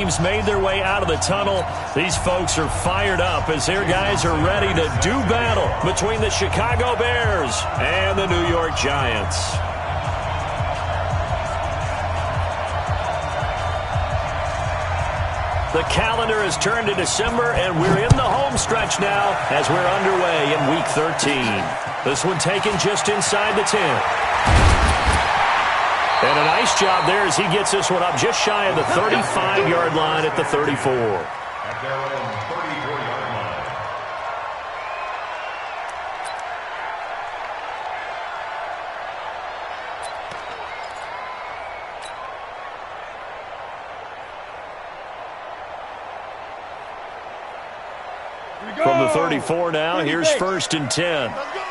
Teams made their way out of the tunnel. These folks are fired up as their guys are ready to do battle between the Chicago Bears and the New York Giants. The calendar has turned to December, and we're in the home stretch now as we're underway in Week 13. This one taken just inside the 10. And a nice job there as he gets this one up just shy of the 35-yard line at the 34. At their own 34-yard line. From the 34 now, here's 1st and 10. Let's go.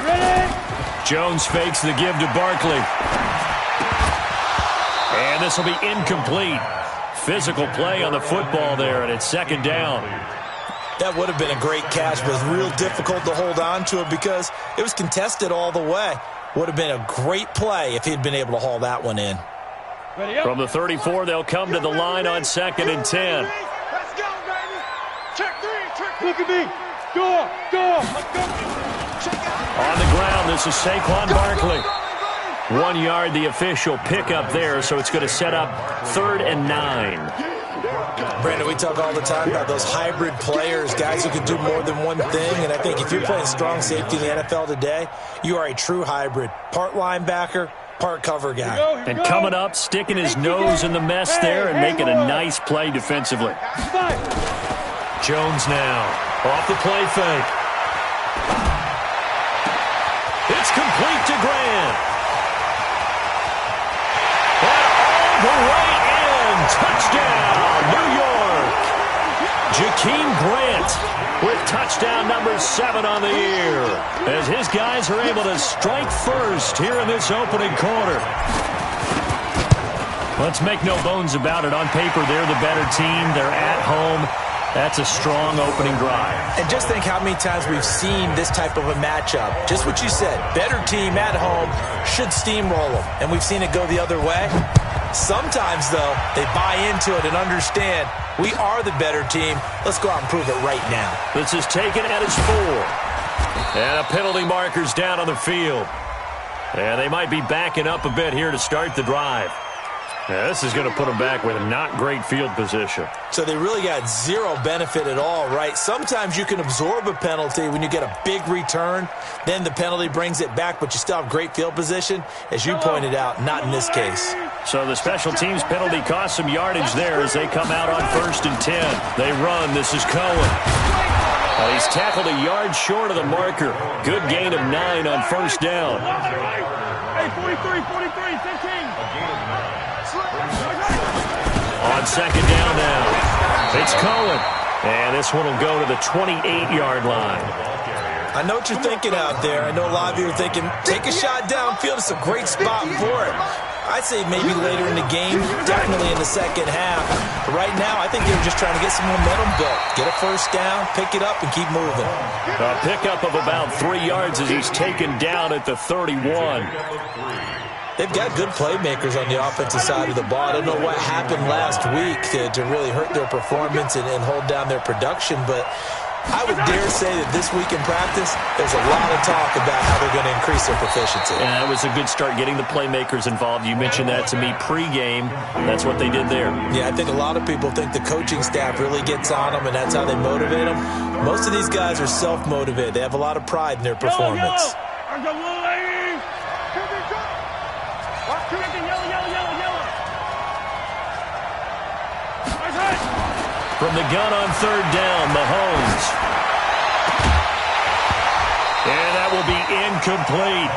Ready? Jones fakes the give to Barkley. And this will be incomplete. Physical play on the football there, and it's 2nd down. That would have been a great catch, but it was real difficult to hold on to it because it was contested all the way. Would have been a great play if he'd been able to haul that one in. From the 34, they'll come to the line on 2nd and 10. Let's go, baby. Check 3. Look at me. Go. Let's go. On the ground, this is Saquon Barkley. 1 yard, the official pickup there, so it's going to set up 3rd and 9. Brandon, we talk all the time about those hybrid players, guys who can do more than one thing, and I think if you're playing strong safety in the NFL today, you are a true hybrid. Part linebacker, part cover guy. And coming up, sticking his nose in the mess there and making a nice play defensively. Jones now, off the play fake. It's complete to Grant. And all the way in. Touchdown, New York. Jakeem Grant with touchdown number 7 on the year as his guys are able to strike first here in this opening quarter. Let's make no bones about it. On paper, they're the better team. They're at home. That's a strong opening drive. And just think how many times we've seen this type of a matchup. Just what you said, better team at home should steamroll them. And we've seen it go the other way. Sometimes, though, they buy into it and understand we are the better team. Let's go out and prove it right now. This is taken at his 4. And a penalty marker's down on the field. And they might be backing up a bit here to start the drive. Yeah, this is going to put them back with not great field position. So they really got zero benefit at all, right? Sometimes you can absorb a penalty when you get a big return. Then the penalty brings it back, but you still have great field position. As you pointed out, not in this case. So the special teams penalty costs some yardage there as they come out on 1st and 10. They run. This is Cohen. He's tackled a yard short of the marker. Good gain of 9 on 1st down. Hey, 43, 15. On 2nd down now, it's Cohen. And this one will go to the 28-yard line. I know what you're thinking out there. I know a lot of you are thinking, take a shot downfield. It's a great spot for it. I'd say maybe later in the game, definitely in the second half. But right now, I think they're just trying to get some momentum built. Get a 1st down, pick it up, and keep moving. A pickup of about 3 yards as he's taken down at the 31. They've got good playmakers on the offensive side of the ball. I don't know what happened last week to really hurt their performance and hold down their production, but I would dare say that this week in practice, there's a lot of talk about how they're going to increase their proficiency. Yeah, it was a good start getting the playmakers involved. You mentioned that to me pregame. That's what they did there. Yeah, I think a lot of people think the coaching staff really gets on them, and that's how they motivate them. Most of these guys are self-motivated. They have a lot of pride in their performance. From the gun on 3rd down, Mahomes. And that will be incomplete.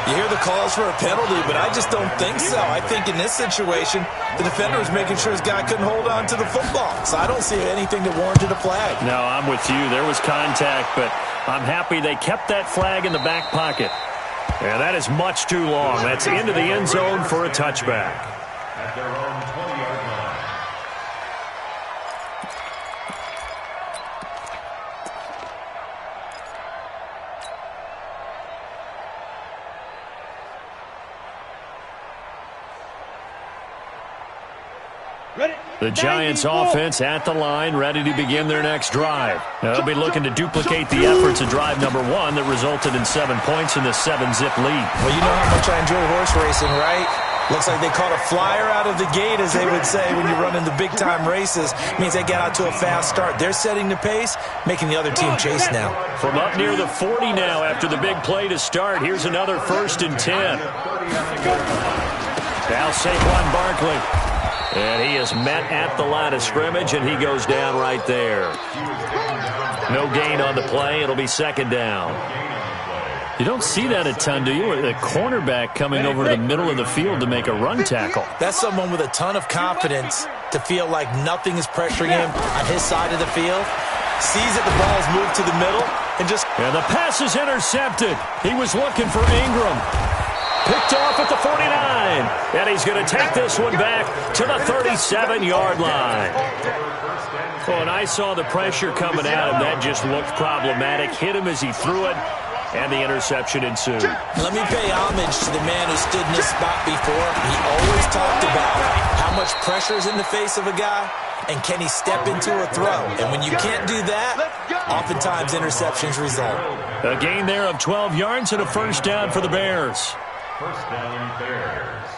You hear the calls for a penalty, but I just don't think so. I think in this situation, the defender was making sure his guy couldn't hold on to the football. So I don't see anything that warranted a flag. No, I'm with you. There was contact, but I'm happy they kept that flag in the back pocket. And that is much too long. That's into the end zone for a touchback. At their own 20-yard line. The Giants offense at the line, ready to begin their next drive. They'll be looking to duplicate the efforts of drive number 1 that resulted in 7 points in the 7-zip lead. Well, you know how much I enjoy horse racing, right? Looks like they caught a flyer out of the gate, as they would say, when you're running the big-time races. Means they get out to a fast start. They're setting the pace, making the other team chase now. From up near the 40 now after the big play to start, here's another 1st and 10. Now Saquon Barkley. And he is met at the line of scrimmage, and he goes down right there. No gain on the play. It'll be 2nd down. You don't see that a ton, do you? The cornerback coming over to the middle of the field to make a run tackle. That's someone with a ton of confidence to feel like nothing is pressuring him on his side of the field. Sees that the ball's moved to the middle and just... And the pass is intercepted. He was looking for Ingram. Picked off at the 49. And he's going to take this one back to the 37-yard line. Oh, and I saw the pressure coming at him. That just looked problematic. Hit him as he threw it. And the interception ensued. Let me pay homage to the man who stood in this spot before. He always talked about how much pressure is in the face of a guy, and can he step into a throw. And when you can't do that, oftentimes interceptions result. A gain there of 12 yards and a 1st down for the Bears. 1st down, Bears.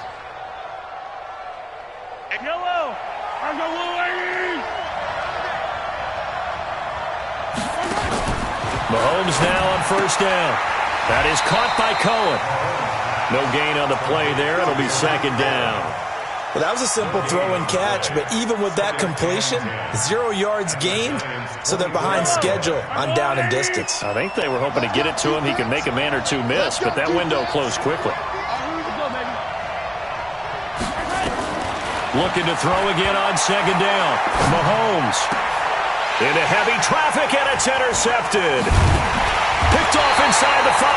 Yellow! I got little ladies! Mahomes now on 1st down. That is caught by Cohen. No gain on the play there. It'll be 2nd down. Well, that was a simple throw and catch, but even with that completion, 0 yards gained, so they're behind schedule on down and distance. I think they were hoping to get it to him. He could make a man or two miss, but that window closed quickly. Looking to throw again on 2nd down. Mahomes into heavy traffic, and it's intercepted. Picked off inside the 5.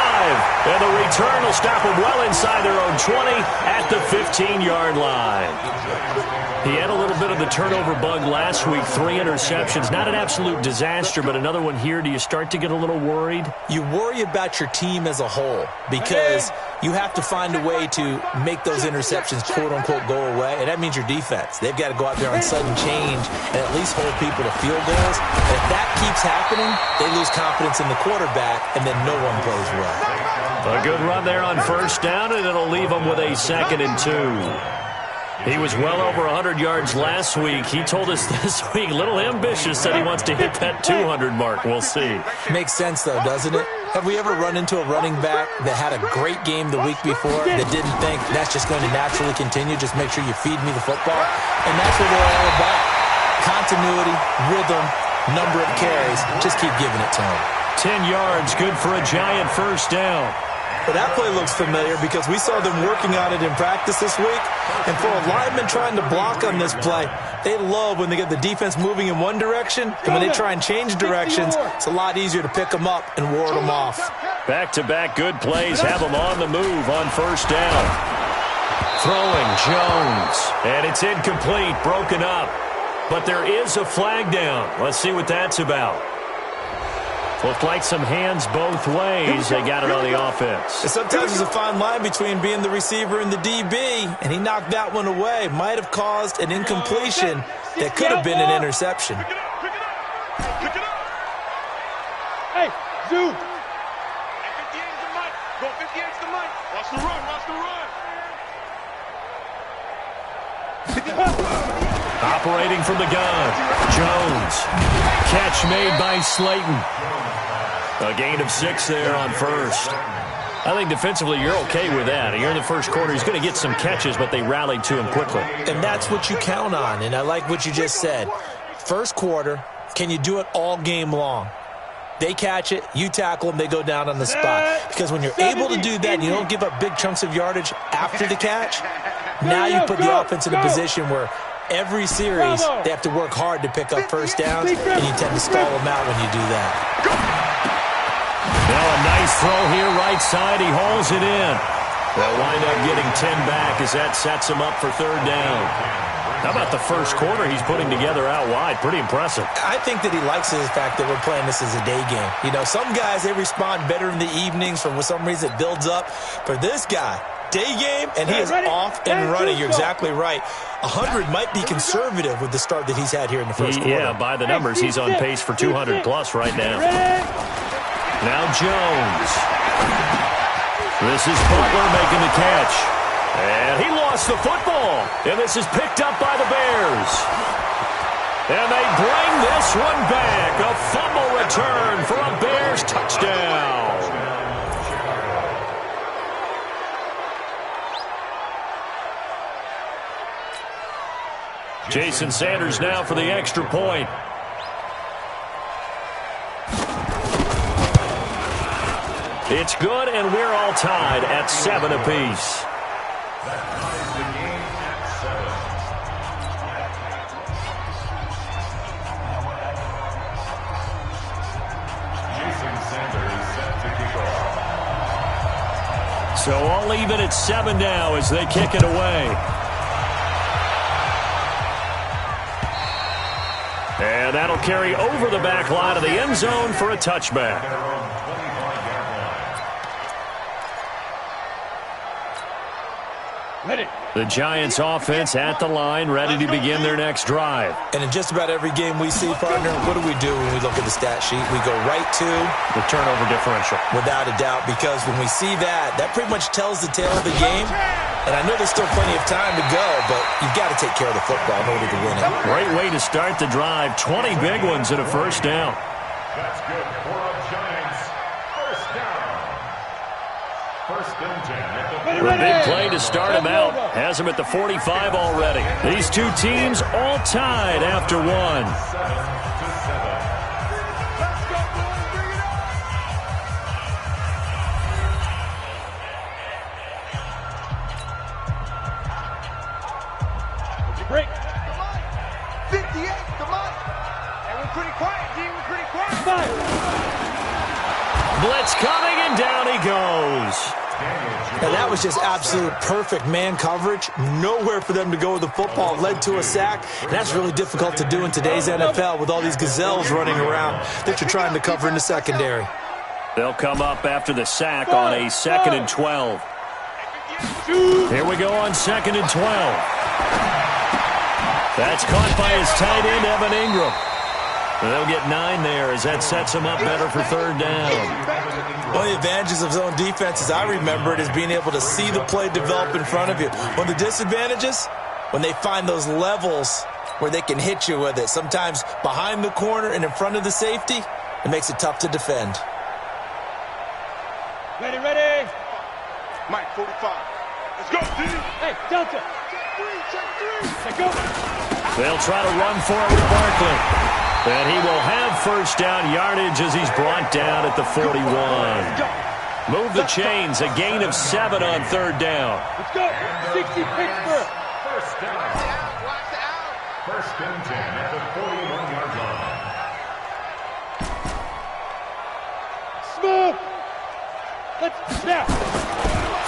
And the return will stop them well inside their own 20 at the 15-yard line. He had a little bit of the turnover bug last week. 3 interceptions. Not an absolute disaster, but another one here. Do you start to get a little worried? You worry about your team as a whole because you have to find a way to make those interceptions, quote-unquote, go away, and that means your defense. They've got to go out there on sudden change and at least hold people to field goals. And if that keeps happening, they lose confidence in the quarterback, and then no one plays well. A good run there on 1st down, and it'll leave them with a 2nd and 2. He was well over 100 yards last week. He told us this week, a little ambitious, said he wants to hit that 200 mark. We'll see. Makes sense, though, doesn't it? Have we ever run into a running back that had a great game the week before that didn't think that's just going to naturally continue? Just make sure you feed me the football. And that's what we're all about. Continuity, rhythm, number of carries. Just keep giving it to him. 10 yards, good for a Giant 1st down. Well, that play looks familiar because we saw them working on it in practice this week. And for a lineman trying to block on this play, they love when they get the defense moving in one direction. And when they try and change directions, it's a lot easier to pick them up and ward them off. Back-to-back good plays have them on the move on 1st down. Throwing Jones. And it's incomplete, broken up. But there is a flag down. Let's see what that's about. Looked like some hands both ways. They got it on the offense. And sometimes there's a fine line between being the receiver and the DB, and he knocked that one away. Might have caused an incompletion that could have been an interception. Pick it up. Hey, Zoo. 58's the mic. Go 58's the mic. Watch the run. Operating from the gun. Jones. Catch made by Slayton. A gain of 6 there on 1st. I think defensively you're okay with that. You're in the 1st quarter. He's going to get some catches, but they rallied to him quickly. And that's what you count on, and I like what you just said. 1st quarter, can you do it all game long? They catch it, you tackle them, they go down on the spot. Because when you're able to do that and you don't give up big chunks of yardage after the catch, now you put the offense in a position where every series they have to work hard to pick up 1st downs, and you tend to stall them out when you do that. Now a nice throw here, right side. He hauls it in. They'll wind up getting 10 back as that sets him up for 3rd down. How about the 1st quarter he's putting together out wide? Pretty impressive. I think that he likes the fact that we're playing this as a day game. You know, some guys, they respond better in the evenings. For some reason, it builds up. For this guy, day game, and he is off and running. You're exactly right. 100 might be conservative with the start that he's had here in the first quarter. Yeah, by the numbers, he's on pace for 200-plus right now. Now Jones. This is Butler making the catch. And he lost the football. And this is picked up by the Bears. And they bring this one back. A fumble return for a Bears touchdown. Jason Sanders now for the extra point. It's good, and we're all tied at 7 apiece. That ties the game at 7. Jason Sanders set to kick off. So all even at 7 now as they kick it away. And that'll carry over the back line of the end zone for a touchback. The Giants offense at the line, ready to begin their next drive. And in just about every game we see, partner, what do we do when we look at the stat sheet? We go right to the turnover differential. Without a doubt, because when we see that, that pretty much tells the tale of the game. And I know there's still plenty of time to go, but you've got to take care of the football in order to win it. Great way to start the drive. 20 big ones and a first down. That's good for the Giants. First down. First and 10 at the The big play to start him out. Has him at the 45 already. These two teams all tied after one. 7-7. Break. 58, come on. And we're pretty quiet, D. We're pretty quiet. Blitz coming, and down he goes. And that was just absolute perfect man coverage. Nowhere for them to go with the football. It led to a sack. And that's really difficult to do in today's NFL with all these gazelles running around that you're trying to cover in the secondary. They'll come up after the sack on a 2nd and 12. Here we go on 2nd and 12. That's caught by his tight end, Evan Ingram. And they'll get 9 there as that sets him up better for 3rd down. One of the advantages of zone defense, as I remember it, is being able to see the play develop in front of you. One of the disadvantages, when they find those levels where they can hit you with it, sometimes behind the corner and in front of the safety, it makes it tough to defend. Ready, ready. Mike, 45. Let's go, D. Hey, Delta. Check 3. Check go. They'll try to run for it with Barkley. And he will have first down yardage as he's brought down at the 41. Move the chains, a gain of 7 on 3rd down. Let's go. 60 Pittsburgh. First down. Watch out. First and 10 at the 41-yard line. Smooth. Let's snap.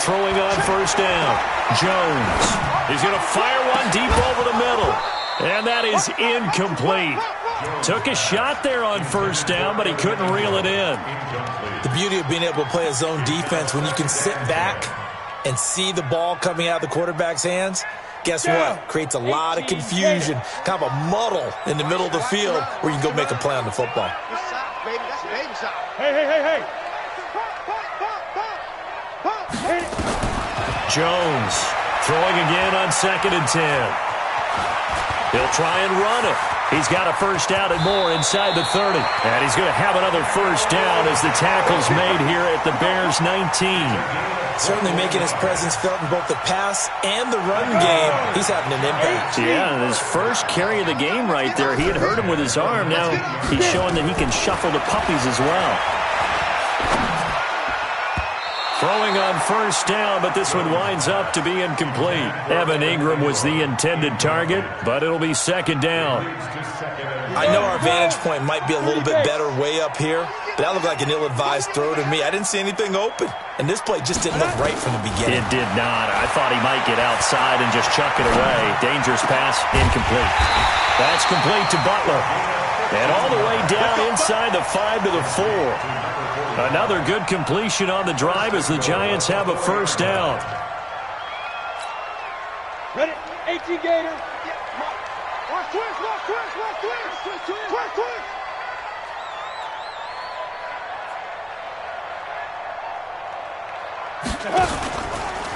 Throwing on first down. Jones. He's going to fire one deep over the middle. And that is incomplete. Took a shot there on first down, but he couldn't reel it in. The beauty of being able to play a zone defense when you can sit back and see the ball coming out of the quarterback's hands, guess what? Creates a lot of confusion, kind of a muddle in the middle of the field where you can go make a play on the football. Hey. Jones throwing again on 2nd and 10. He'll try and run it. He's got a first down and more inside the 30. And he's going to have another first down as the tackle's made here at the Bears 19. Certainly making his presence felt in both the pass and the run game. He's having an impact. Yeah, and his first carry of the game right there, he had hurt him with his arm. Now he's showing that he can shuffle the puppies as well. Throwing on first down, but this one winds up to be incomplete. Evan Ingram was the intended target, but it'll be 2nd down. I know our vantage point might be a little bit better way up here, but that looked like an ill-advised throw to me. I didn't see anything open, and this play just didn't look right from the beginning. It did not. I thought he might get outside and just chuck it away. Dangerous pass, incomplete. That's complete to Butler. And all the way down inside the 5 to the 4. Another good completion on the drive as the Giants have a first down. 18 Gator. Watch twist, watch twist, watch twist. Twist, twist.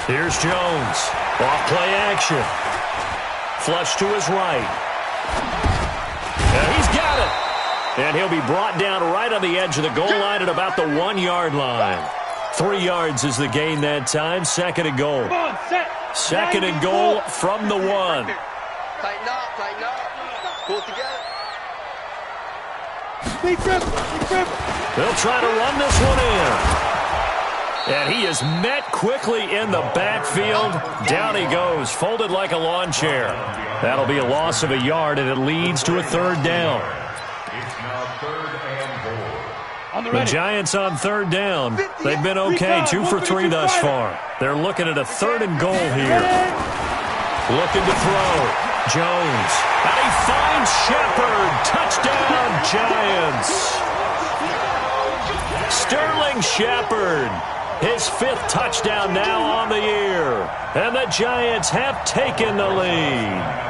Here's Jones. Off play action. Flush to his right. And he's got it. And he'll be brought down right on the edge of the goal line at about the 1-yard line. 3 yards is the gain that time. Second and goal. Come on, set. Second and goal from the 1. Tighten up, tighten up. Pull it together. Big grip, big grip. They'll try to run this one in. And he is met quickly in the backfield. Down he goes, folded like a lawn chair. That'll be a loss of a yard, and it leads to a 3rd down. It's now 3rd and goal. On the The ready. Giants on 3rd down. They've been okay, 2 for 3 thus far. They're looking at a 3rd and goal here. Looking to throw. Jones. And he finds Shepard. Touchdown, Giants. Sterling Shepard. His 5th touchdown now on the year. And the Giants have taken the lead.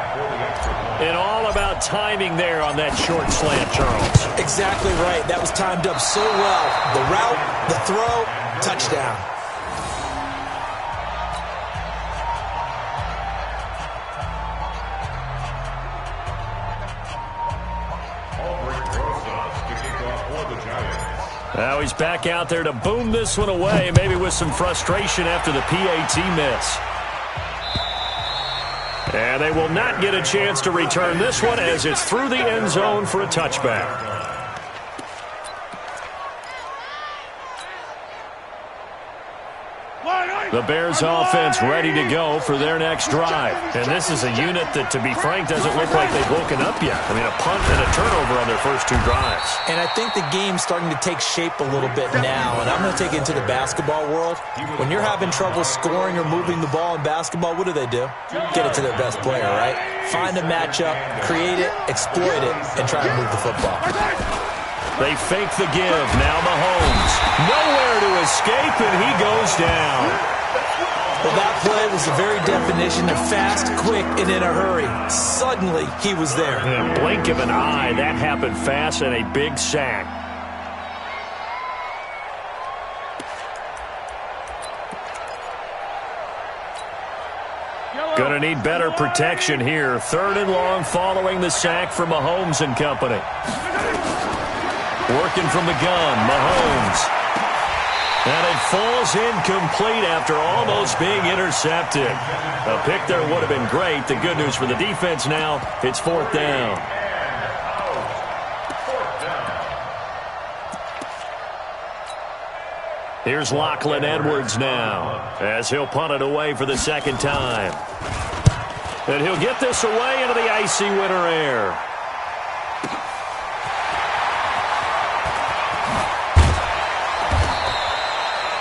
And all about timing there on that short slant, Charles. Exactly right. That was timed up so well. The route, the throw, touchdown. Now he's back out there to boom this one away, maybe with some frustration after the PAT miss. And they will not get a chance to return this one as it's through the end zone for a touchback. The Bears offense ready to go for their next drive. And this is a unit that, to be frank, doesn't look like they've woken up yet. I mean, a punt and a turnover on their first 2 drives. And I think the game's starting to take shape a little bit now, and I'm going to take it into the basketball world. When you're having trouble scoring or moving the ball in basketball, what do? Get it to their best player, right? Find a matchup, create it, exploit it, and try to move the football. They fake the give. Now Mahomes. Nowhere to escape, and he goes down. Well, that play was the very definition of fast, quick, and in a hurry. Suddenly, he was there. In a blink of an eye, that happened fast, and a big sack. Going to need better protection here. 3rd and long following the sack from Mahomes and company. Working from the gun, Mahomes. And it falls incomplete after almost being intercepted. A pick there would have been great. The good news for the defense now, it's 4th down. Here's Lachlan Edwards now as he'll punt it away for the 2nd time. And he'll get this away into the icy winter air.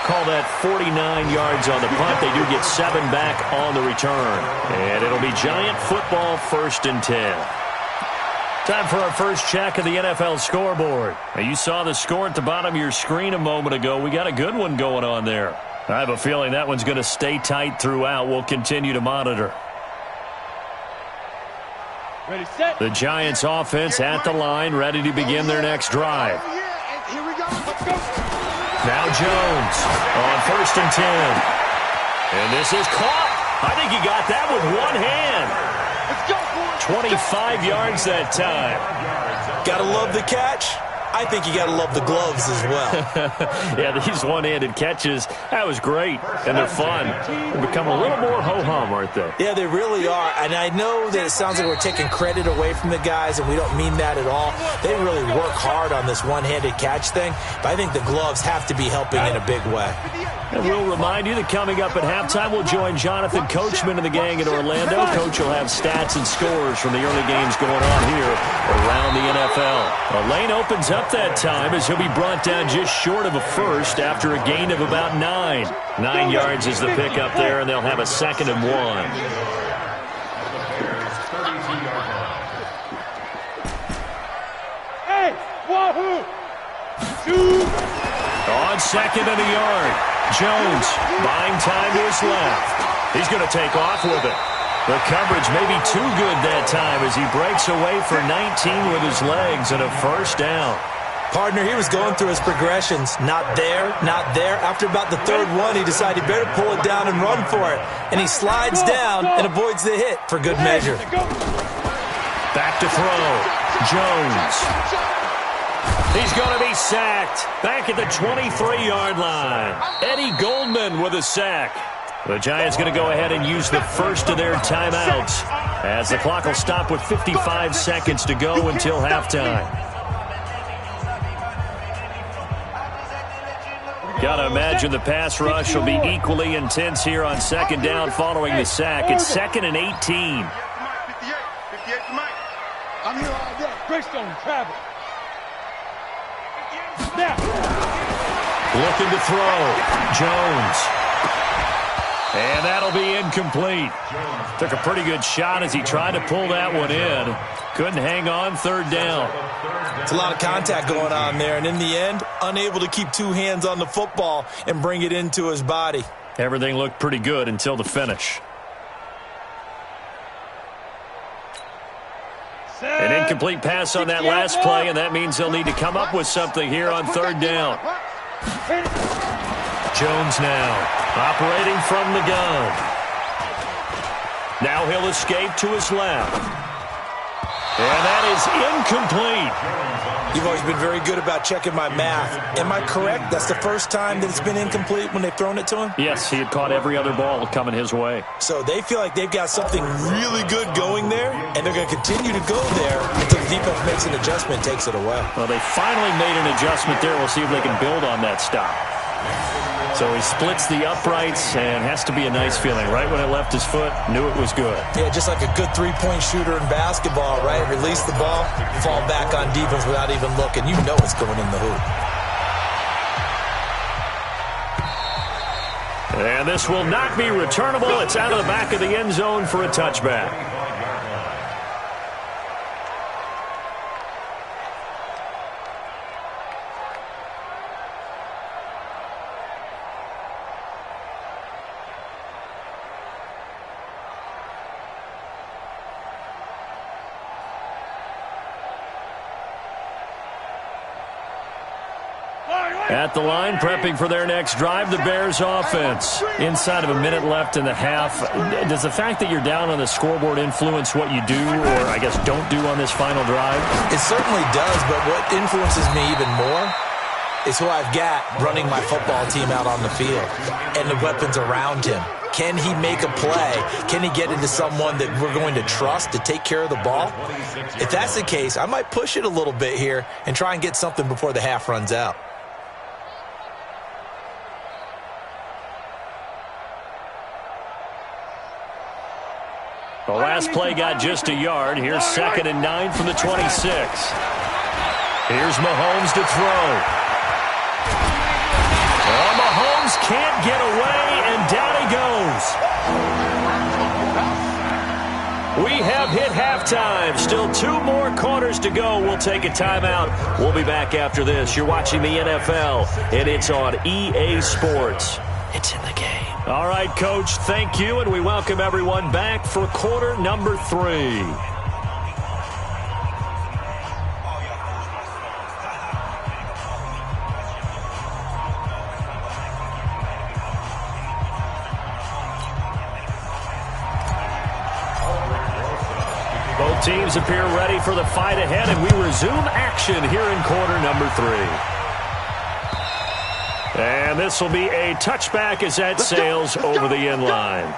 Call that 49 yards on the punt. They do get 7 back on the return. And it'll be Giant football 1st and 10. Time for our first check of the NFL scoreboard. Now, you saw the score at the bottom of your screen a moment ago. We got a good one going on there. I have a feeling that one's going to stay tight throughout. We'll continue to monitor. Ready, set. The Giants offense at the line, ready to begin their next drive. Here we go. Let's go. Now Jones on 1st and 10. And this is caught. I think he got that with one hand. Let's go, boys. 25 yards that time. Gotta love the catch. I think you got to love the gloves as well. Yeah, these one-handed catches, that was great, and they're fun. They become a little more ho-hum, aren't they? Yeah, they really are, and I know that it sounds like we're taking credit away from the guys, and we don't mean that at all. They really work hard on this one-handed catch thing, but I think the gloves have to be helping in a big way. And we'll remind you that coming up at halftime, we'll join Jonathan Coachman and the gang in Orlando. Coach will have stats and scores from the early games going on here around the NFL. A lane opens up that time as he'll be brought down just short of a first after a gain of about 9. 9 yards is the pickup there, and they'll have a 2nd and 1. Hey, wahoo! Shoot! On 2nd and a yard. Jones buying time to his left. He's going to take off with it. The coverage may be too good that time as he breaks away for 19 with his legs and a first down. Partner, he was going through his progressions. Not there, not there. After about the third one, he decided he better pull it down and run for it. And he slides down and avoids the hit for good measure. Back to throw. Jones. He's going to be sacked. Back at the 23-yard line. Eddie Goldman with a sack. The Giants going to go ahead and use the first of their timeouts as the clock will stop with 55 seconds to go until halftime. Got to imagine the pass rush will be equally intense here on second down following the sack. It's 2nd and 18. 58 to Mike. I'm here all day. Greystone, travel. Looking to throw. Jones. And that'll be incomplete. Took a pretty good shot as he tried to pull that one in. Couldn't hang on, third down. It's a lot of contact going on there, and in the end, unable to keep two hands on the football and bring it into his body. Everything looked pretty good until the finish. An incomplete pass on that last play, and that means they'll need to come up with something here on third down. Jones now, operating from the gun. Now he'll escape to his left. And that is incomplete. You've always been very good about checking my math. Am I correct? That's the first time that it's been incomplete when they've thrown it to him? Yes, he had caught every other ball coming his way. So they feel like they've got something really good going there, and they're going to continue to go there until the defense makes an adjustment, takes it away. Well, they finally made an adjustment there. We'll see if they can build on that stop. So he splits the uprights, and has to be a nice feeling. Right when it left his foot, knew it was good. Yeah, just like a good three-point shooter in basketball, right? Release the ball, fall back on defense without even looking. You know it's going in the hoop. And this will not be returnable. It's out of the back of the end zone for a touchback. At the line, prepping for their next drive, the Bears offense. Inside of a minute left in the half. Does the fact that you're down on the scoreboard influence what you do, or I guess don't do on this final drive? It certainly does, but what influences me even more is who I've got running my football team out on the field and the weapons around him. Can he make a play? Can he get into someone that we're going to trust to take care of the ball? If that's the case, I might push it a little bit here and try and get something before the half runs out. The last play got just a yard. Here's 2nd and 9 from the 26. Here's Mahomes to throw. Oh, Mahomes can't get away, and down he goes. We have hit halftime. Still 2 more quarters to go. We'll take a timeout. We'll be back after this. You're watching the NFL, and it's on EA Sports. It's in the game. All right, Coach, thank you, and we welcome everyone back for quarter number 3. Both teams appear ready for the fight ahead, and we resume action here in quarter number 3. And this will be a touchback as that sails over the end line.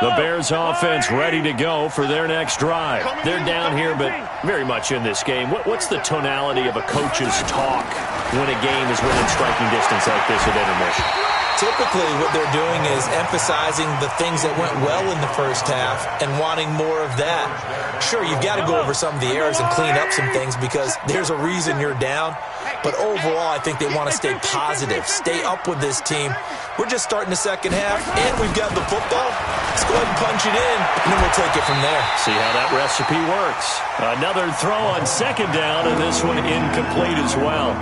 The Bears offense ready to go for their next drive. They're down here, but very much in this game. What's the tonality of a coach's talk when a game is within striking distance like this at intermission? Typically, what they're doing is emphasizing the things that went well in the first half and wanting more of that. Sure, you've got to go over some of the errors and clean up some things because there's a reason you're down. But overall, I think they want to stay positive, stay up with this team. We're just starting the second half, and we've got the football. Let's go ahead and punch it in, and then we'll take it from there. See how that recipe works. Another throw on second down, and this one incomplete as well.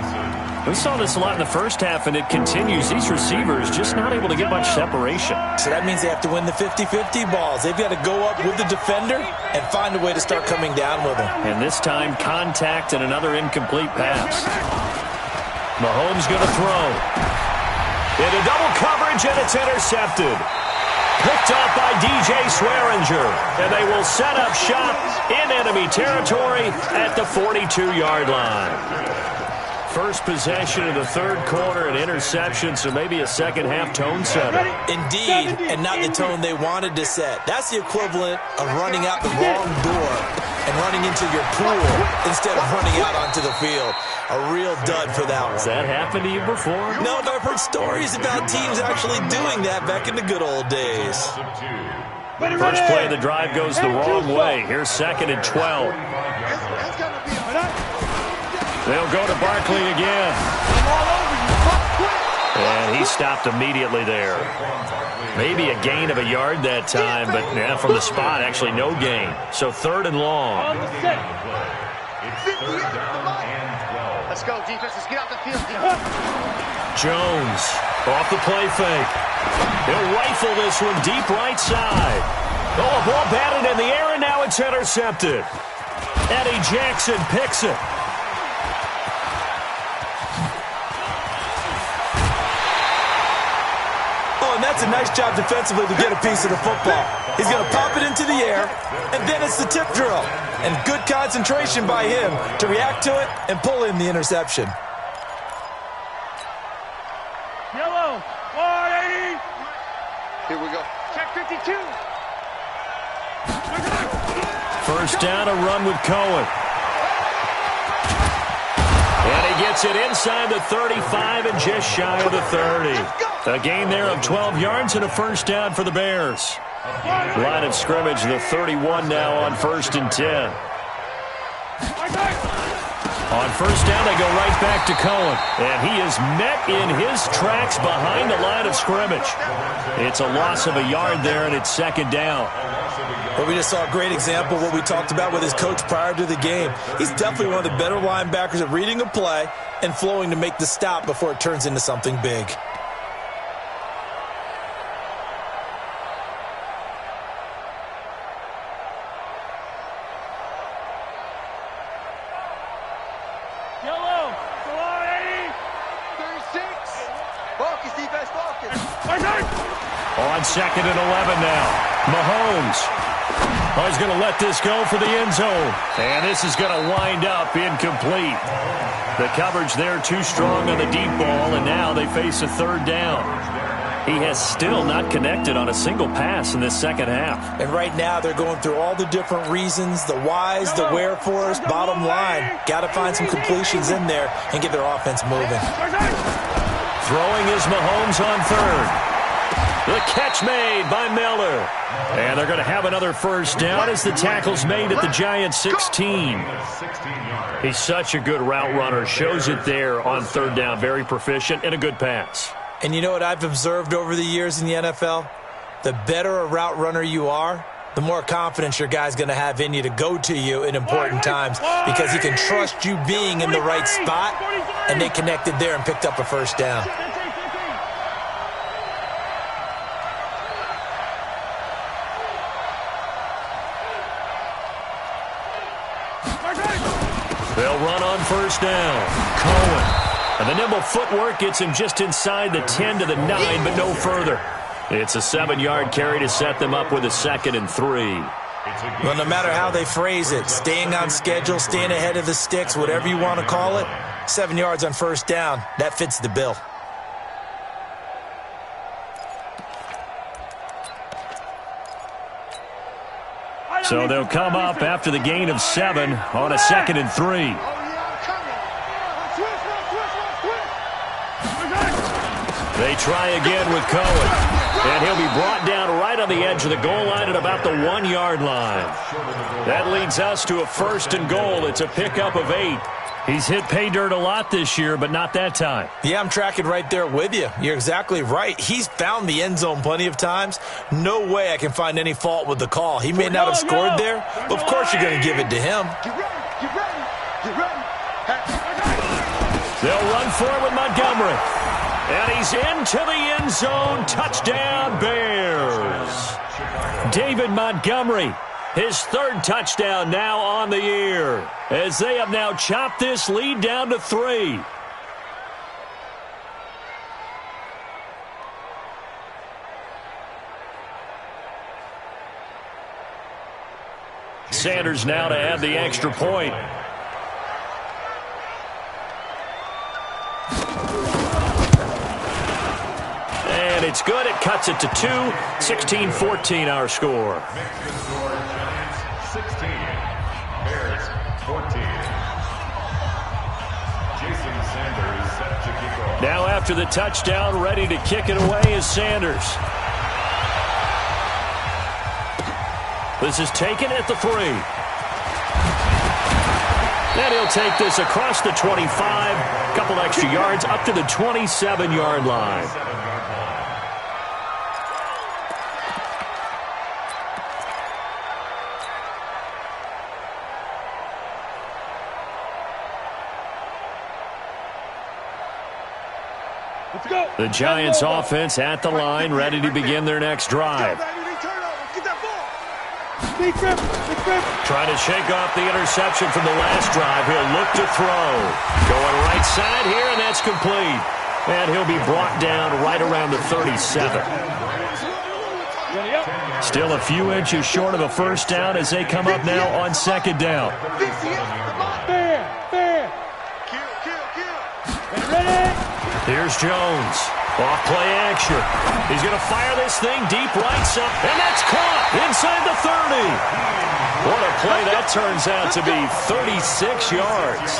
We saw this a lot in the first half, and it continues. These receivers just not able to get much separation. So that means they have to win the 50-50 balls. They've got to go up with the defender and find a way to start coming down with them. And this time, contact and another incomplete pass. Mahomes going to throw. Into double coverage, and it's intercepted. Picked off by DJ Swearinger. And they will set up shop in enemy territory at the 42-yard line. First possession of the third quarter, an interception, so maybe a second-half tone setter. Indeed, and not the tone they wanted to set. That's the equivalent of running out the wrong door and running into your pool instead of running out onto the field. A real dud for that one. Has that happened to you before? No, but I've heard stories about teams actually doing that back in the good old days. First play of the drive goes the wrong way. Here's 2nd and 12. They'll go to Barkley again. And he stopped immediately there. Maybe a gain of a yard that time, but yeah, from the spot, actually no gain. So 3rd and long. Let's go, defense. Let's get out the field. Jones off the play fake. He'll rifle this one deep right side. Oh, a ball batted in the air, and now it's intercepted. Eddie Jackson picks it. And that's a nice job defensively to get a piece of the football. He's going to pop it into the air, and then it's the tip drill. And good concentration by him to react to it and pull in the interception. Yellow, 180. Here we go. Check 52. First down, a run with Cohen. And he gets it inside the 35 and just shy of the 30. A gain there of 12 yards and a first down for the Bears. Line of scrimmage, the 31 now on 1st and 10. On first down, they go right back to Cohen. And he is met in his tracks behind the line of scrimmage. It's a loss of a yard there, and it's 2nd down. Well, we just saw a great example of what we talked about with his coach prior to the game. He's definitely one of the better linebackers at reading a play and flowing to make the stop before it turns into something big. Yellow, 180. 36. Focus, defense, focus. On 2nd and 11 now. Mahomes. Oh, he's going to let this go for the end zone. And this is going to wind up incomplete. The coverage there too strong on the deep ball, and now they face a 3rd down. He has still not connected on a single pass in this second half. And right now they're going through all the different reasons, the whys, the wherefores. Bottom line, got to find some completions in there and get their offense moving. Throwing is Mahomes on 3rd. The catch made by Miller. And they're going to have another first down as the tackle's made at the Giants' 16. He's such a good route runner. Shows it there on 3rd down. Very proficient and a good pass. And you know what I've observed over the years in the NFL? The better a route runner you are, the more confidence your guy's going to have in you to go to you in important times because he can trust you being in the right spot, and they connected there and picked up a first down. They'll run on first down. Cohen. And the nimble footwork gets him just inside the 10 to the 9, but no further. It's a 7-yard carry to set them up with a 2nd and 3. Well, no matter how they phrase it, staying on schedule, staying ahead of the sticks, whatever you want to call it, 7 yards on first down, that fits the bill. So they'll come up after the gain of 7 on a 2nd and 3. They try again with Cohen. And he'll be brought down right on the edge of the goal line at about the 1-yard line. That leads us to a 1st and goal. It's a pickup of 8. He's hit pay dirt a lot this year, but not that time. Yeah, I'm tracking right there with you. You're exactly right. He's found the end zone plenty of times. No way I can find any fault with the call. He may not have scored there, but of course you're going to give it to him. They'll run for it with Montgomery. And he's into the end zone. Touchdown, Bears. David Montgomery, his third touchdown now on the year, as they have now chopped this lead down to 3. Sanders now to add the extra point. And it's good. It cuts it to 2. 16-14 our score. 16, Bears 14. Jason Sanders set to kick off. Now after the touchdown, ready to kick it away is Sanders. This is taken at the 3. And he'll take this across the 25. Couple extra yards up to the 27-yard line. The Giants offense at the line, ready to begin their next drive. Trying to shake off the interception from the last drive. He'll look to throw. Going right side here, and that's complete. And he'll be brought down right around the 37. Still a few inches short of a first down as they come up now on second down. Here's Jones. Off play action. He's going to fire this thing deep right side. And that's caught inside the 30. What a play that turns out to be. 36 yards.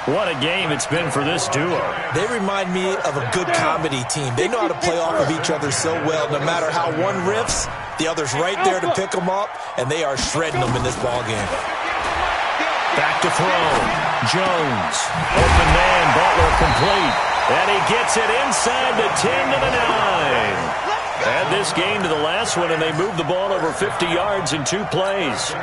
What a game it's been for this duo. They remind me of a good comedy team. They know how to play off of each other so well. No matter how one riffs, the other's right there to pick them up, and they are shredding them in this ballgame. Back to throw. Jones. Open man. Butler complete. And he gets it inside the 10 to the 9. Add this game to the last one, and they move the ball over 50 yards in 2 plays.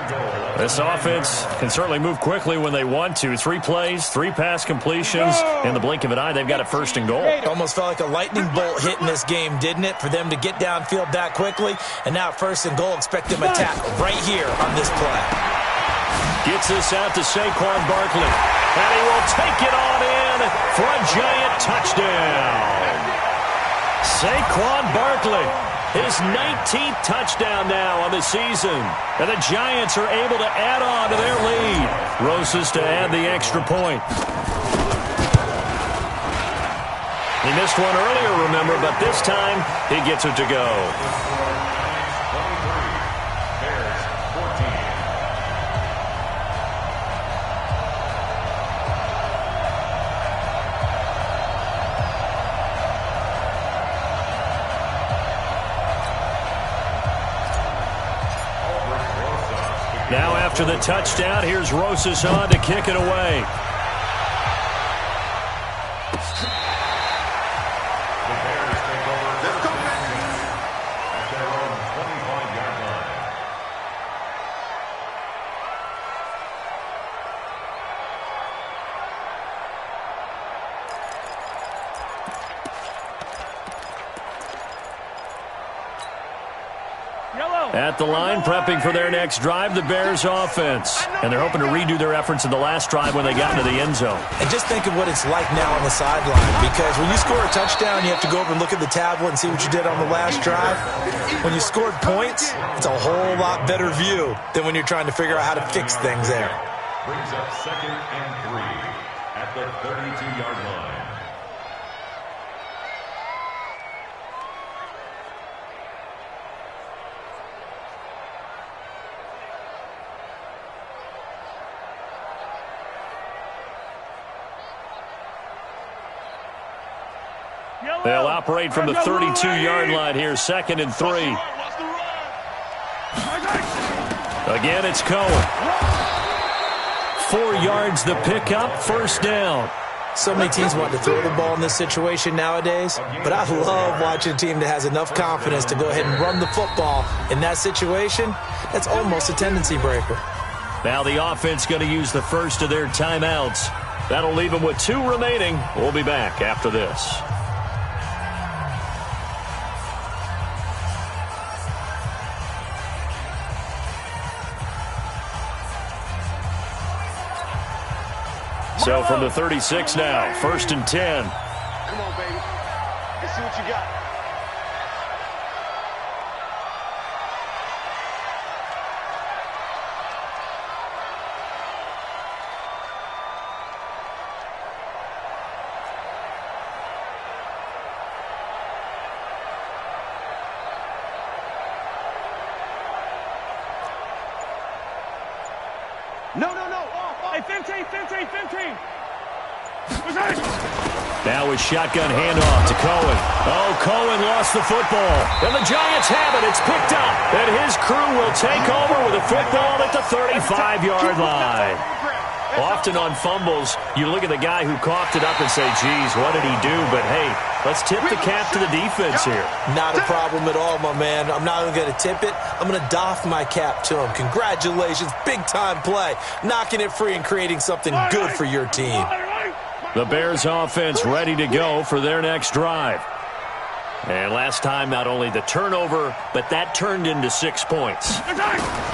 This offense can certainly move quickly when they want to. 3 plays, 3 pass completions. In the blink of an eye, they've got it first and goal. It almost felt like a lightning bolt hit in this game, didn't it? For them to get downfield that quickly. And now first and goal, expect them to attack right here on this play. Gets this out to Saquon Barkley. And he will take it on in for a Giant touchdown. Saquon Barkley, his 19th touchdown now on the season. And the Giants are able to add on to their lead. Rosas to add the extra point. He missed one earlier, remember, but this time he gets it to go. Now after the touchdown, here's Rosas on to kick it away. The Bears take over at their own 25-yard line. At the line, prepping for their next drive, the Bears offense. And they're hoping to redo their efforts in the last drive when they got into the end zone. And just think of what it's like now on the sideline, because when you score a touchdown, you have to go over and look at the tablet and see what you did on the last drive. When you scored points, it's a whole lot better view than when you're trying to figure out how to fix things there. Brings up 2nd and 3 at the 32-yard line. They'll operate from the 32-yard line here, 2nd and 3. Again, it's Cohen. 4 yards the pickup, first down. So many teams want to throw the ball in this situation nowadays, but I love watching a team that has enough confidence to go ahead and run the football in that situation. That's almost a tendency breaker. Now the offense going to use the first of their timeouts. That'll leave them with 2 remaining. We'll be back after this. So from the 36 now, 1st and 10. Come on, baby. Let's see what you got. No. Hey, 15. Now with shotgun handoff to Cohen. Oh, Cohen lost the football. And the Giants have it. It's picked up. And his crew will take over with a football at the 35-yard line. Often on fumbles, you look at the guy who coughed it up and say, geez, what did he do? But, hey, let's tip the cap to the defense here. Not a problem at all, my man. I'm not even going to tip it. I'm going to doff my cap to him. Congratulations. Big-time play. Knocking it free and creating something good for your team. The Bears offense ready to go for their next drive. And last time, not only the turnover, but that turned into 6 points.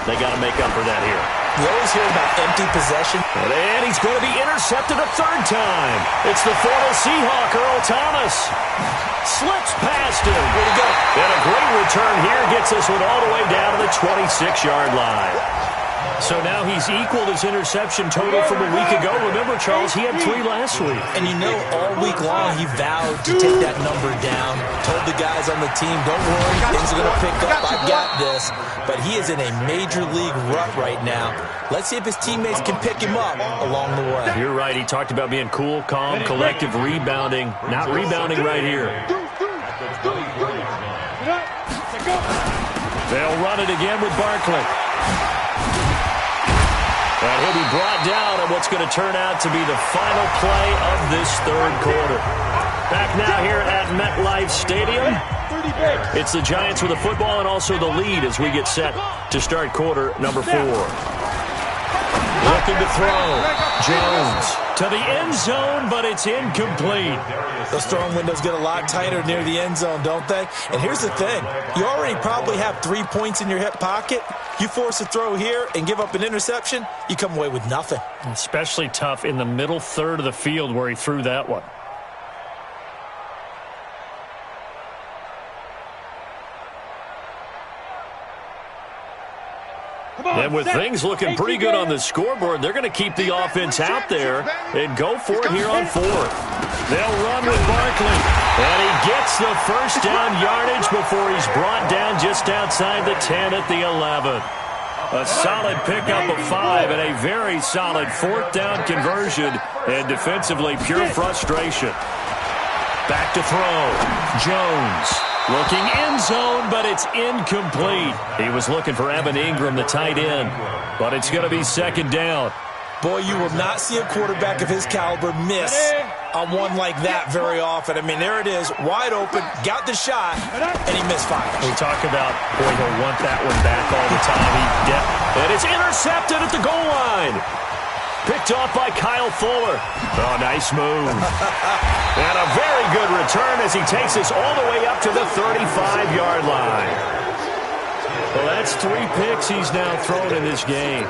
They got to make up for that here. You always hear about empty possession. And he's going to be intercepted a 3rd time. It's the former Seahawk, Earl Thomas. Slips past him. Way to go. And a great return here gets this one all the way down to the 26-yard line. So now he's equaled his interception total from a week ago. Remember, Charles, he had 3 last week. And you know, all week long he vowed to take that number down. Told the guys on the team, don't worry, things are going to pick up. I got this. But he is in a major league rut right now. Let's see if his teammates can pick him up along the way. You're right. He talked about being cool, calm, collective rebounding. Not rebounding right here. They'll run it again with Barkley. And he'll be brought down on what's going to turn out to be the final play of this 3rd quarter. Back now here at MetLife Stadium. It's the Giants with the football and also the lead as we get set to start quarter number 4. Looking to throw. Jones to the end zone, but it's incomplete. Those throwing windows get a lot tighter near the end zone, don't they? And here's the thing. You already probably have 3 points in your hip pocket. You force a throw here and give up an interception, you come away with nothing. Especially tough in the middle 3rd of the field where he threw that one. And with things looking pretty good on the scoreboard, they're going to keep the offense out there and go for it here on 4th. They'll run with Barkley. And he gets the first down yardage before he's brought down just outside the 10 at the 11. A solid pickup of 5 and a very solid 4th down conversion. And defensively, pure frustration. Back to throw. Jones. Looking end zone, but it's incomplete. He was looking for Evan Ingram, the tight end, but it's going to be 2nd down. Boy, you will not see a quarterback of his caliber miss on one like that very often. I mean, there it is, wide open, got the shot, and he misfires. We talk about, boy, he'll want that one back all the time. And it's intercepted at the goal line. Picked off by Kyle Fuller. Oh, nice move. And a very good return as he takes us all the way up to the 35-yard line. Well, that's 3 picks he's now thrown in this game.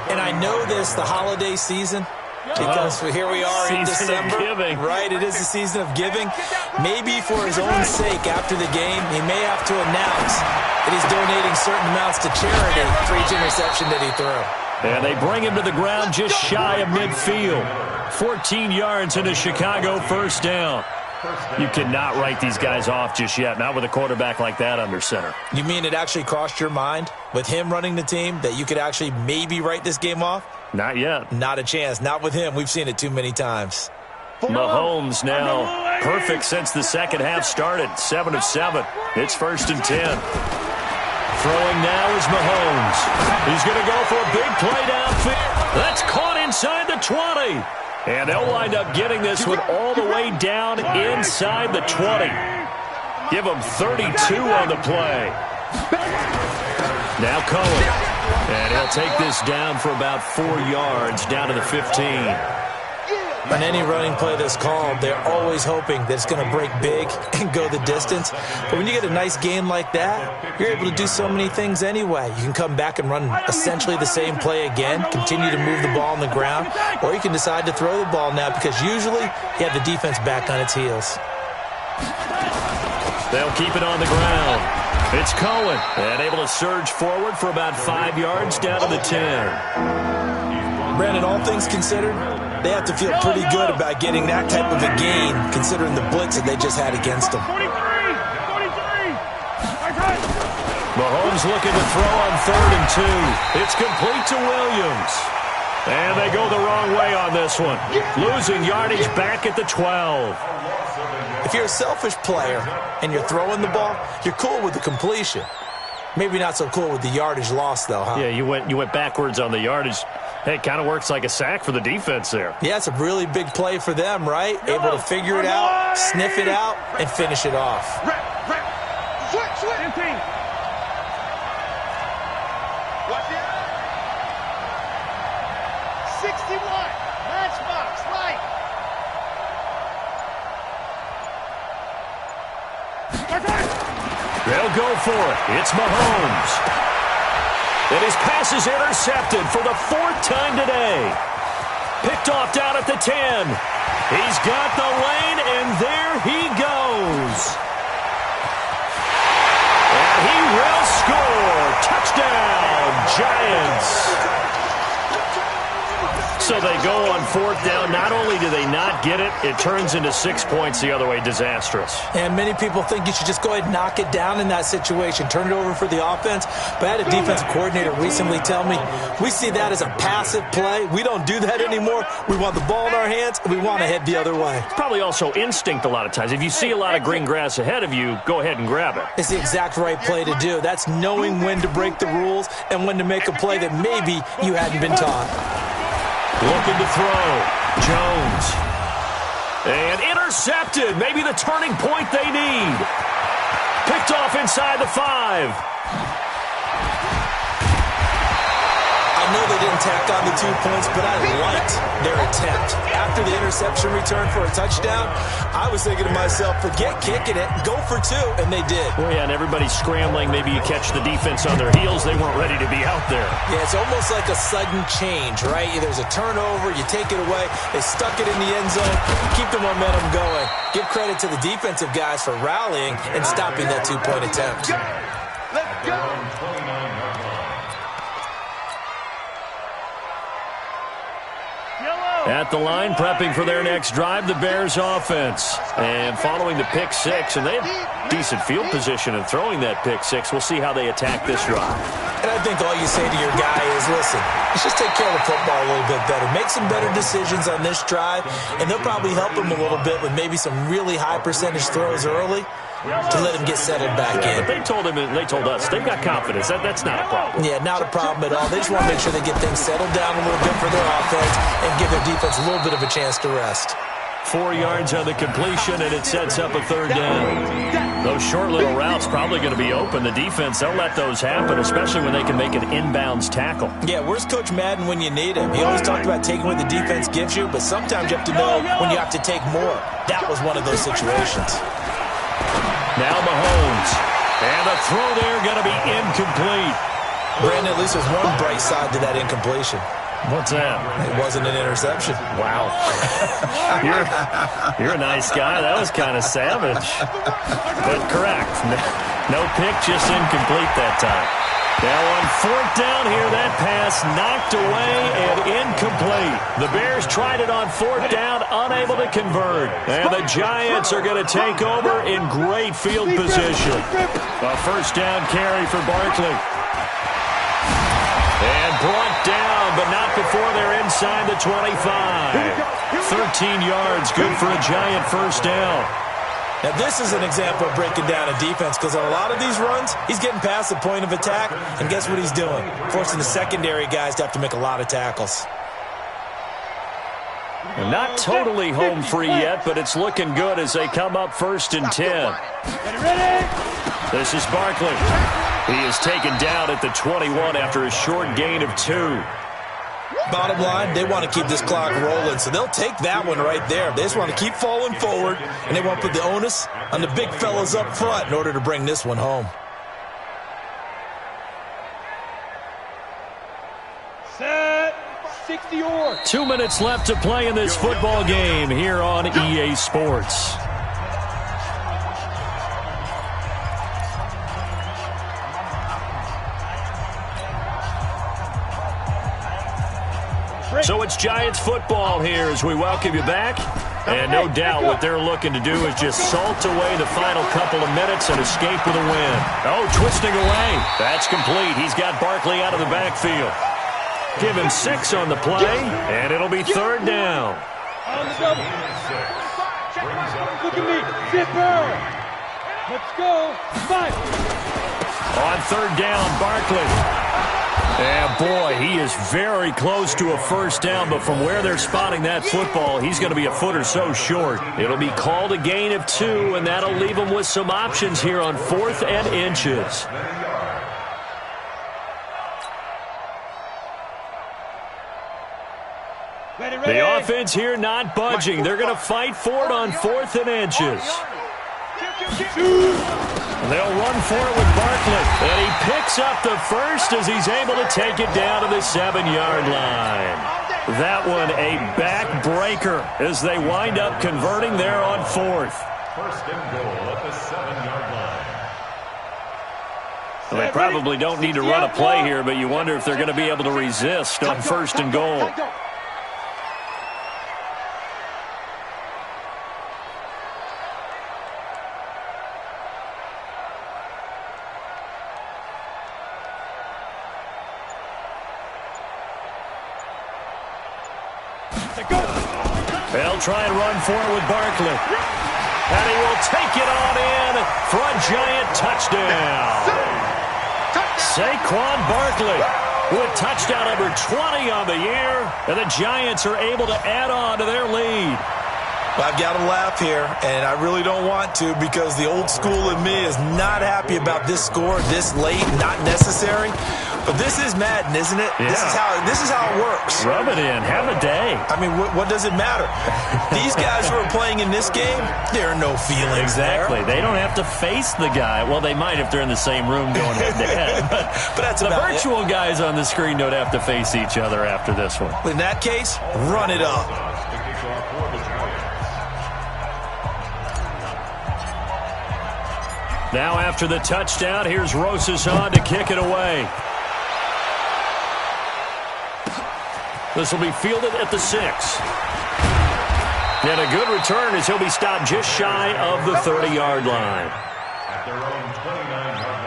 And I know this, the holiday season, because here we are in December. Giving. Right, it is the season of giving. Maybe for his own sake after the game, he may have to announce that he's donating certain amounts to charity for each interception that he threw. And they bring him to the ground just shy of midfield. 14 yards into Chicago, 1st down. You cannot write these guys off just yet, not with a quarterback like that under center. You mean it actually crossed your mind with him running the team that you could actually maybe write this game off? Not yet. Not a chance. Not with him. We've seen it too many times. Mahomes now perfect since the second half started. 7 of 7. It's 1st and 10. Throwing now is Mahomes. He's going to go for a big play downfield. That's caught in inside the 20. And they'll wind up getting this one all the way down inside the 20. Give them 32 on the play. Now Cohen. And he'll take this down for about 4 yards, down to the 15. On any running play that's called, they're always hoping that it's going to break big and go the distance. But when you get a nice game like that, you're able to do so many things anyway. You can come back and run essentially the same play again, continue to move the ball on the ground, or you can decide to throw the ball now because usually you have the defense back on its heels. They'll keep it on the ground. It's Cohen, and able to surge forward for about 5 yards down to the 10. Brandon, all things considered, they have to feel pretty good about getting that type of a gain, considering the blitz that they just had against them. Mahomes looking to throw on 3rd and 2. It's complete to Williams. And they go the wrong way on this one. Losing yardage back at the 12. If you're a selfish player and you're throwing the ball, you're cool with the completion. Maybe not so cool with the yardage loss, though, huh? Yeah, you went backwards on the yardage. Hey, it kind of works like a sack for the defense there. Yeah, it's a really big play for them, right? Able to figure it out, sniff it out, and finish it off. Switch. Watch it. 61. Matchbox, right. They'll go for it. It's Mahomes. And his pass is intercepted for the 4th time today. Picked off down at the 10. He's got the lane, and there he goes. And he will score. Touchdown, Giants. So they go on 4th down. Not only do they not get it, it turns into 6 points the other way. Disastrous. And many people think you should just go ahead and knock it down in that situation. Turn it over for the offense. But I had a defensive coordinator recently tell me, we see that as a passive play. We don't do that anymore. We want the ball in our hands, and we want to head the other way. It's probably also instinct a lot of times. If you see a lot of green grass ahead of you, go ahead and grab it. It's the exact right play to do. That's knowing when to break the rules and when to make a play that maybe you hadn't been taught. Looking to throw. Jones. And intercepted. Maybe the turning point they need. Picked off inside the 5. I know they didn't tack on the 2 points, but I liked their attempt. After the interception return for a touchdown, I was thinking to myself, forget kicking it, go for 2, and they did. Well, yeah, and everybody's scrambling. Maybe you catch the defense on their heels. They weren't ready to be out there. Yeah, it's almost like a sudden change, right? There's a turnover, you take it away, they stuck it in the end zone, keep the momentum going. Give credit to the defensive guys for rallying and stopping that 2-point attempt. Let's go. At the line, prepping for their next drive, the Bears offense. And following the pick 6, and they have decent field position in throwing that pick 6. We'll see how they attack this drive. And I think all you say to your guy is, listen, let's just take care of the football a little bit better. Make some better decisions on this drive, and they'll probably help him a little bit with maybe some really high percentage throws early to let him get settled back in. But they told us, they've got confidence. That's not a problem. Yeah, not a problem at all. They just want to make sure they get things settled down a little bit for their offense and give their defense a little bit of a chance to rest. 4 yards on the completion, and it sets up a 3rd down. Those short little routes probably going to be open. The defense, they'll let those happen, especially when they can make an inbounds tackle. Yeah, where's Coach Madden when you need him? He always talked about taking what the defense gives you, but sometimes you have to know when you have to take more. That was one of those situations. Now Mahomes. And a throw there going to be incomplete. Brandon, at least there's one bright side to that incompletion. What's that? It wasn't an interception. Wow. You're a nice guy. That was kind of savage. But correct. No pick, just incomplete that time. Now on 4th down here, that pass knocked away and incomplete. The Bears tried it on 4th down, unable to convert. And the Giants are going to take over in great field position. A 1st down carry for Barkley. And brought down, but not before they're inside the 25. 13 yards, good for a Giant 1st down. Now, this is an example of breaking down a defense because on a lot of these runs, he's getting past the point of attack, and guess what he's doing? Forcing the secondary guys to have to make a lot of tackles. Not totally home free yet, but it's looking good as they come up 1st and 10. This is Barkley. He is taken down at the 21 after a short gain of 2. Bottom line, they want to keep this clock rolling, so they'll take that one right there. They just want to keep falling forward, and they want to put the onus on the big fellas up front in order to bring this one home. Set. 60-or. 2 minutes left to play in this football game here on EA Sports. So it's Giants football here as we welcome you back. And no doubt what they're looking to do is just salt away the final couple of minutes and escape with a win. Oh, twisting away. That's complete. He's got Barkley out of the backfield. Give him 6 on the play, and it'll be 3rd down. On the double. Look at me. Zipper. Let's go. 5. On 3rd down, Barkley. And, boy, he is very close to a 1st down, but from where they're spotting that football, he's going to be a foot or so short. It'll be called a gain of 2, and that'll leave him with some options here on 4th and inches. The offense here not budging. They're going to fight for it on 4th and inches. They'll run for it with Barkley. And he picks up the 1st as he's able to take it down to the 7-yard line. That one a backbreaker as they wind up converting there on 4th. 1st and goal at the 7-yard line. Well, they probably don't need to run a play here, but you wonder if they're going to be able to resist on 1st and goal. They'll try and run for it with Barkley. And he will take it on in for a Giant touchdown. Saquon Barkley with touchdown number 20 on the year. And the Giants are able to add on to their lead. I've got to laugh here, and I really don't want to because the old school in me is not happy about this score this late, not necessary. But this is Madden, isn't it? Yeah. This is how it works. Rub it in. Have a day. I mean, what does it matter? These guys who are playing in this game, there are no feelings Exactly. there. They don't have to face the guy. Well, they might if they're in the same room going head-to-head. But that's the about virtual guys on the screen don't have to face each other after this one. In that case, run it up. Now after the touchdown, here's Rosas on to kick it away. This will be fielded at the 6. And a good return as he'll be stopped just shy of the 30-yard line. At their own 29-yard line.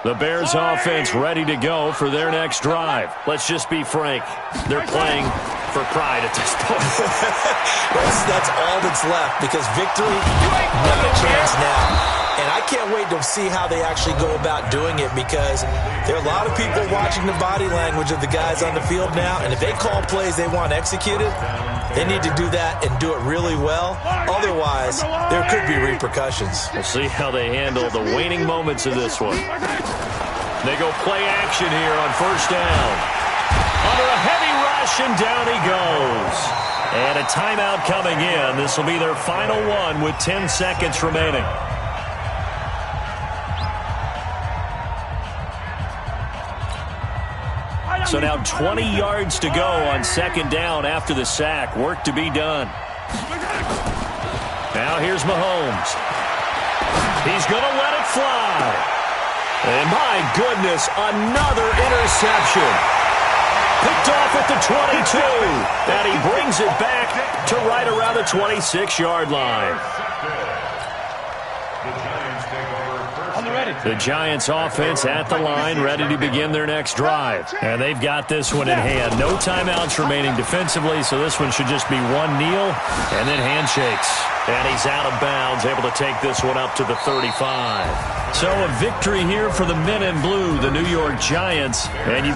The Bears offense ready to go for their next drive. Let's just be frank. They're playing for pride at this point. That's all that's left because victory, not a chance now. And I can't wait to see how they actually go about doing it because there are a lot of people watching the body language of the guys on the field now. And if they call plays they want executed, they need to do that and do it really well. Otherwise, there could be repercussions. We'll see how they handle the waning moments of this one. They go play action here on 1st down. Under a heavy rush, and down he goes. And a timeout coming in. This will be their final one with 10 seconds remaining. So now 20 yards to go on 2nd down after the sack. Work to be done. Now here's Mahomes. He's going to let it fly. And my goodness, another interception. Picked off at the 22. And he brings it back to right around the 26-yard line. The Giants take over 1st On the ready. The Giants offense at the line, ready to begin their next drive. And they've got this one in hand. No timeouts remaining defensively, so this one should just be one kneel and then handshakes. And he's out of bounds, able to take this one up to the 35. So a victory here for the men in blue, the New York Giants. And you